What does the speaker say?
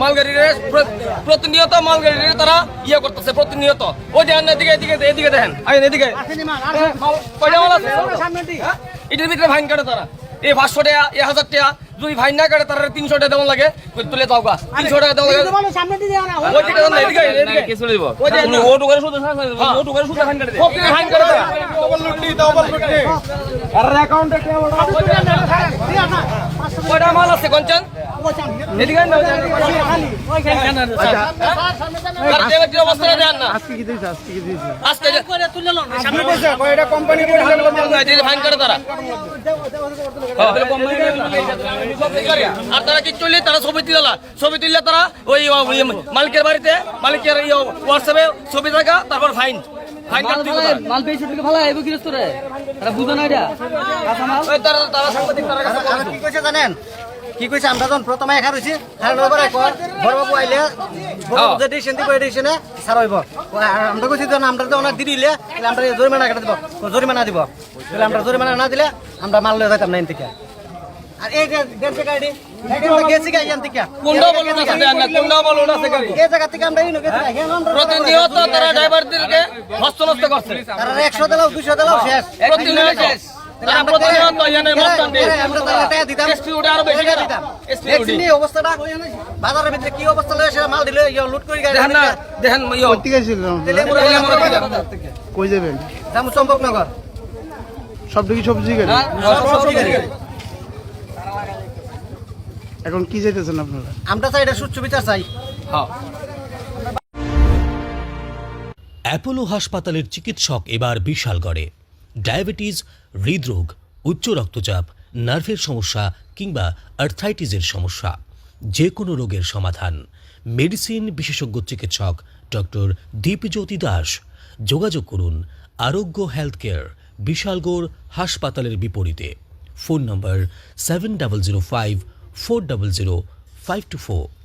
মালগাড়ির প্রতিনিয়ত মালগাড়ির তারা ইয়ে করতেছে প্রতিনিয়ত। ওই দেখেন এদিকে এদিকে এদিকে দেখেন এদিকে কয়টা মাল আছে এটার ভিতরে ফাইন কাটে তারা। এই 500 টাকা 1000 টাকা যদি ফাইন না কাটে তারা 300 টাকা দেওয়া লাগে তুলে যাও গা 300 টাকা দেওয়া লাগে। ওই দিকে এদিকে এদিকে কিছু দিব ওটু করে শুধু ওটু করে শুধু ফাইন কাটে দেয় ফাইন কাটে তারা ডবল লুটি আর অ্যাকাউন্টে কয়টা মাল আছে কঞ্চন এদিকে না ওইখানে অবস্থা দেন না আজকে কি দিয়েছে আজকে করে তুলে নাও সামনে বসে কয়টা কোম্পানি ফাইন করে তারা আর তারা কি চলে তারা ছবি তুললে তারা ওই মালিকের বাড়িতে মালিকের হোয়াটসঅ্যাপে ছবি থাকা তারপর ফাইন মাল পেয়েছে ভালো আইব কি রে তারা বুঝো না এটা তারা সাংবাদিক তারা কি কইছে জানেন কি কইছে আমরা যখন প্রথমে একা রইছি বড় বাবু আইলে যে ডিসিশন দিব এই ডিসিশনে ছাড় হইব আমরা কইছি যখন আমরা যখন দিলে আমরা জরিমানা কাটা দিব জরিমানা দিব তাহলে আমরা জরিমানা না দিলে আমরা মাল লয়ে যাইতাম না এন থেকে। আর এই যে দেড় গাড়ি গেছি গাই এন থেকে কোনটা বলুন আছে দেন না কোনটা বলুন আছে গাড়ি এই জায়গা থেকে আমরা ইনো গেছি প্রতিনিয়ত তারা ড্রাইভারদেরকে হস্তনস্ত করছে তারা 100 দিলাও 200 দিলাও শেষ প্রতিনিয়ত শেষ তারা প্রতিনিয়ত ইয়ানে মস্তান দিয়ে আমরা তারা টাকা দিতাম এসপি উঠে আরো বেশি দিতাম এসপি নি অবস্থাটা বাজারের ভিতরে কি অবস্থা লয়ে এসে মাল দিলে লুট করে গাড়ি দেখেন না দেখেন কই গেছিল কই যাবেন জামু চম্পকনগর সবদিকে সবজি গাড়ি সবজি গাড়ি এখন কি চাইতেছেন আপনারা? আমরা চাই এটা সুষ্ঠু বিচার চাই। হ্যাঁ অ্যাপোলো হাসপাতালের চিকিৎসক এবার বিশালগড়ে। ডায়াবেটিস, হৃদরোগ, উচ্চ রক্তচাপ, নার্ভের সমস্যা কিংবা আর্থ্রাইটিসের সমস্যা, যে কোনো রোগের সমাধান। মেডিসিন বিশেষজ্ঞ চিকিৎসক ডক্টর দীপজ্যোতি দাস। যোগাযোগ করুন আরোগ্য হেলথ কেয়ার, বিশালগড় হাসপাতালের বিপরীতে। ফোন নম্বর 7005 400 524।